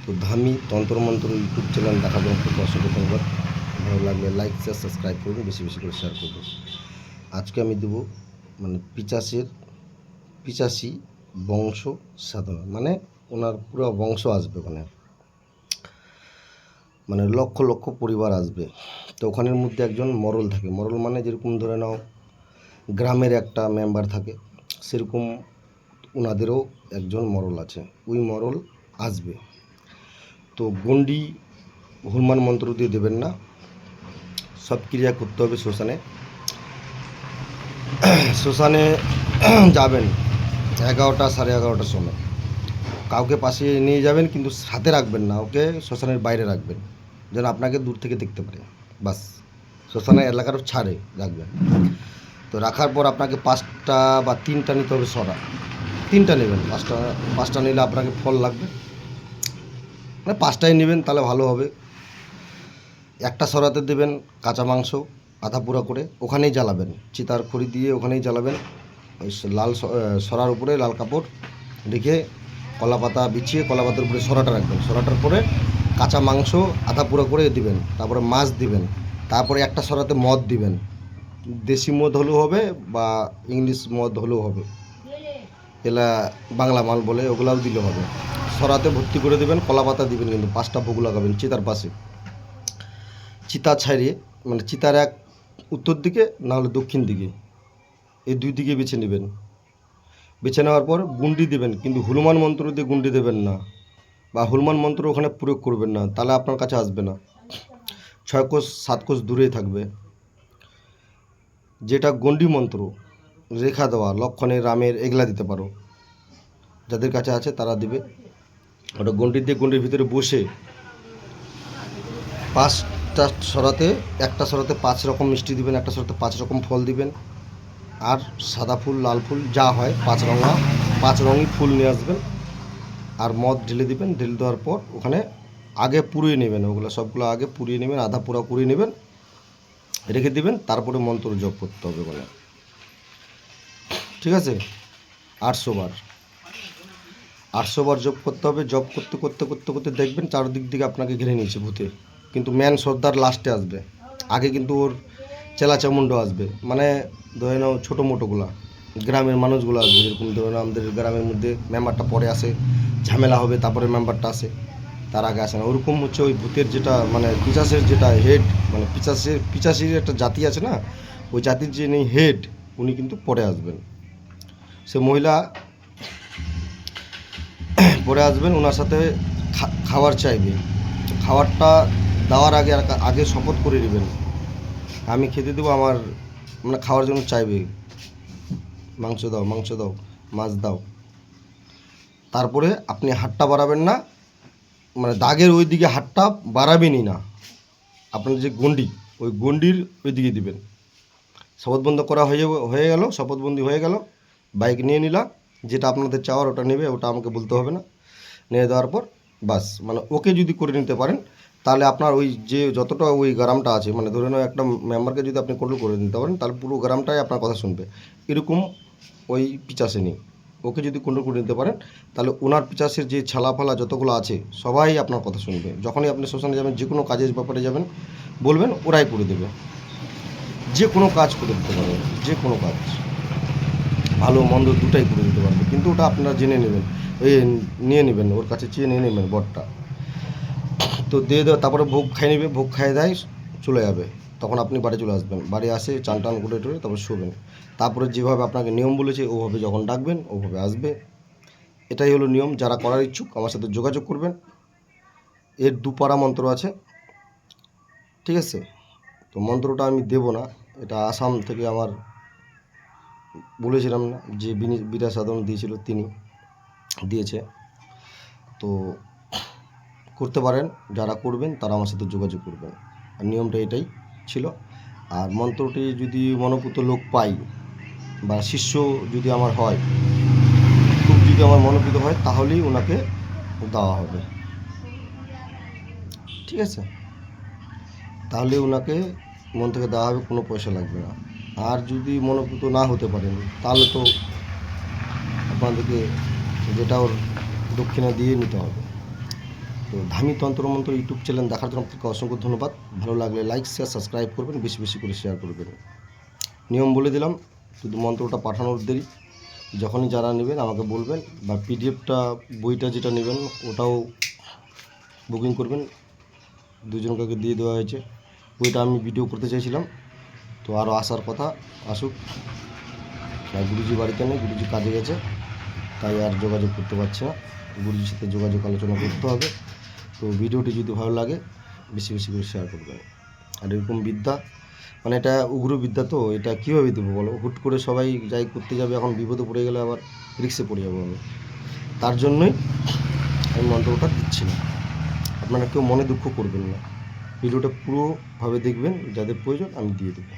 তো ধামি তন্ত্রমন্ত্র YouTube channel দেখার জন্য খুব অসংখ্য ধন্যবাদ। ভালো লাগলে লাইক শেয়ার সাবস্ক্রাইব করুন, বেশি বেশি করে শেয়ার করুন। আজকে আমি দেবো পিচাসি বংশ সাধনা, ওনার পুরো বংশ আসবে, লক্ষ লক্ষ পরিবার আসবে। তো ওখানের মধ্যে একজন মরল থাকে। মরল যেরকম ধরে নাও গ্রামের একটা মেম্বার থাকে, সেরকম ওনাদেরও একজন মরল আছে। ওই মরল আসবে। তো গণ্ডি হনুমান মন্ত্র দিয়ে দেবেন না, সব ক্রিয়া করতে হবে শ্মশানে। শ্মশানে যাবেন 11টা সাড়ে 11টার সময়। কাউকে পাশে নিয়ে যাবেন, কিন্তু সাথে রাখবেন না, ওকে শ্মশানের বাইরে রাখবেন, যেন আপনাকে দূর থেকে দেখতে পারে। বাস, শ্মশানের এলাকার ছাড়ে রাখবেন। তো রাখার পর আপনাকে 5টা বা 3টা নিতে হবে সরা। 3টা নেবেন, 5টা নিলে আপনাকে ফল লাগবে, 5টাই নেবেন, তাহলে ভালো হবে। একটা সরাতে দেবেন কাঁচা মাংস আধা পুরা করে, ওখানেই জ্বালাবেন, চিতার খড়ি দিয়ে ওখানেই জ্বালাবেন। ওই লাল সরার উপরে লাল কাপড় রেখে কলা পাতা বিছিয়ে কলা পাতার উপরে সরাটা রাখবেন। সরাটার পরে কাঁচা মাংস আধা পুরো করে দিবেন, তারপরে মাছ দিবেন, তারপরে একটা সরাতে মদ দিবেন। দেশি মদ হলেও হবে বা ইংলিশ মদ হলেও হবে, এলা বাংলা মাল বলে, ওগুলাও দিলে হবে। সরাতে ভর্তি করে দেবেন, কলা পাতা দিবেন, কিন্তু 5টা ভোগ লাগাবেন চিতার পাশে। চিতা ছাড়িয়ে চিতার এক উত্তর দিকে না হলে দক্ষিণ দিকে, এই 2 দিকে বেছে নেবেন। বেছে নেওয়ার পর গুন্ডি দেবেন, কিন্তু হনুমান মন্ত্র দিয়ে গুন্ডি দেবেন না, বা হনুমান মন্ত্র ওখানে প্রয়োগ করবেন না, তাহলে আপনার কাছে আসবে না। 6 কোষ 7 কোষ দূরেই থাকবে। যেটা গণ্ডি মন্ত্র, রেখা দেওয়া, লক্ষণের রামের এগুলা দিতে পারো, যাদের কাছে আছে তারা দিবে। ওটা গণ্ডি দিয়ে গণ্ডির ভিতরে বসে 5টা সরাতে, একটা সরাতে 5 রকম মিষ্টি দিবেন, একটা সরাতে 5 রকম ফল দিবেন, আর সাদা ফুল লাল ফুল যা হয় 5 রঙই ফুল নিয়ে আসবেন, আর মদ ঢেলে দিবেন। ঢেলে দেওয়ার পর ওখানে আগে পুড়িয়ে নেবেন, ওগুলো সবগুলো আগে পুড়িয়ে নেবেন, আধা পুরা পুড়িয়ে নেবেন, রেখে দিবেন। তারপরে মন্ত্র জপ করতে হবে ঠিক আছে। 800 বার 800 বার জপ করতে হবে। জপ করতে করতে করতে করতে দেখবেন চারদিক দিকে আপনাকে ঘিরে নিয়েছে ভূতে, কিন্তু ম্যান সর্দার লাস্টে আসবে। আগে কিন্তু ওর চেলা চামুন্ড আসবে, ধরে নাও ছোটো মোটোগুলা গ্রামের মানুষগুলো আসবে। যেরকম ধরে নাও আমাদের গ্রামের মধ্যে মেম্বারটা পরে আসে, ঝামেলা হবে, তারপরে মেম্বারটা আসে, তার আগে আসে না। ওরকম হচ্ছে ওই ভূতের যেটা পিচাসের যেটা হেড, পিচাসির একটা জাতি আছে না, ওই জাতির যে নেই হেড, উনি কিন্তু পরে আসবেন। সে মহিলা পরে আসবেন, ওনার সাথে খাবার চাইবে। খাবারটা দেওয়ার আগে শপথ করে নেবেন, আমি খেতে দেবো, আমার খাওয়ার জন্য চাইবে, মাংস দাও, মাছ দাও। তারপরে আপনি হাতটা বাড়াবেন না, দাগের ওই দিকে হাতটা বাড়াবেনই না। আপনার যে গণ্ডি, ওই গণ্ডির ওই দিকে দিবেন। শপথবন্ধ করা হয়ে গেল, শপথবন্দি হয়ে গেল। বাইক নিয়ে নিলাম, যেটা আপনাদের চাওয়ার ওটা নেবে, ওটা আমাকে বলতে হবে না। নিয়ে দেওয়ার পর বাস, ওকে যদি করে নিতে পারেন, তাহলে আপনার ওই যে যতটা ওই গ্রামটা আছে, ধরে নাও একটা মেম্বারকে যদি আপনি কন্ট্রোল করে নিতে পারেন, তাহলে পুরো গ্রামটাই আপনার কথা শুনবে। এরকম ওই পিচাসে নেই। ওকে যদি কন্ট্রোল করে নিতে পারেন, তাহলে ওনার পিচাসের যে ছালাফালা যতগুলো আছে সবাই আপনার কথা শুনবে। যখনই আপনি শ্মশানে যাবেন, যে কোনো কাজের ব্যাপারে যাবেন, বলবেন, ওরাই করে দেবে। যে কোনো কাজ করে দিতে পারবে, যে কোনো কাজ, ভালো মন্দ দুটাই করে দিতে পারবে। কিন্তু ওটা আপনারা জেনে নেবেন, নিয়ে নেবেন, ওর কাছে চেয়ে নিয়ে নেবেন বরটা। তো দিয়ে দেওয়া, তারপরে ভোগ খাই নেবে, ভোগ খাই দেয় চলে যাবে। তখন আপনি বাড়ি চলে আসবেন, বাড়ি আসে চান টান করে টরে তারপরে শোবেন। তারপরে যেভাবে আপনাকে নিয়ম বলেছে ওভাবে যখন ডাকবেন ওভাবে আসবে। এটাই হলো নিয়ম। যারা করার ইচ্ছুক আমার সাথে যোগাযোগ করবেন। এর 2 পারা মন্ত্র আছে, ঠিক আছে। তো মন্ত্রটা আমি দেব না, এটা আসাম থেকে আমার বলেছিলাম না, যে বিরা সাধন দিয়েছিল তিনি দিয়েছে। তো করতে পারেন, যারা করবেন তারা আমার সাথে যোগাযোগ করবেন। আর নিয়মটা এটাই ছিল। আর মন্ত্রটি যদি মনোপুত লোক পাই বা শিষ্য যদি আমার হয়, খুব যদি আমার মনোপুত হয়, তাহলেই ওনাকে দেওয়া হবে, ঠিক আছে। তাহলে ওনাকে মন থেকে দেওয়া হবে, কোনো পয়সা লাগবে না। আর যদি মনোপুত না হতে পারেন, তাহলে তো আপনাদেরকে যেটা ওর দক্ষিণা দিয়ে নিতে হবে। তো ধামি তন্ত্রমন্ত্র ইউটিউব চ্যানেল দেখার জন্য আপনাকে অসংখ্য ধন্যবাদ। ভালো লাগলে লাইক শেয়ার সাবস্ক্রাইব করবেন, বেশি বেশি করে শেয়ার করবেন। নিয়ম বলে দিলাম, শুধু মন্ত্রটা পাঠানোর দেরি। যখনই যারা নেবেন আমাকে বলবেন, বা পিডিএফটা বইটা যেটা নেবেন ওটাও বুকিং করবেন। দুজনকে দিয়ে দেওয়া হয়েছে। বইটা আমি ভিডিও করতে চাইছিলাম, তো আরও আসার কথা, আসুক। আর গুরুজি বাড়িতে নেই, গুরুজি কাজে গেছে, তাই আর যোগাযোগ করতে পারছি না। গুরুজির সাথে যোগাযোগ আলোচনা করতে হবে। তো ভিডিওটি যদি ভালো লাগে বেশি বেশি করে শেয়ার করবেন। আর এরকম বিদ্যা, মানে এটা উগ্র বিদ্যা, তো এটা কীভাবে দেবো বলো? হুট করে সবাই যাই করতে যাবে, এখন বিপদে পড়ে গেলে আবার রিক্সে পড়ে যাবো আমি। তার জন্যই আমি মন্ত্রটা দিচ্ছি না। আপনারা কেউ মনে দুঃখ করবেন না, ভিডিওটা পুরোভাবে দেখবেন, যাদের প্রয়োজন আমি দিয়ে দেবো।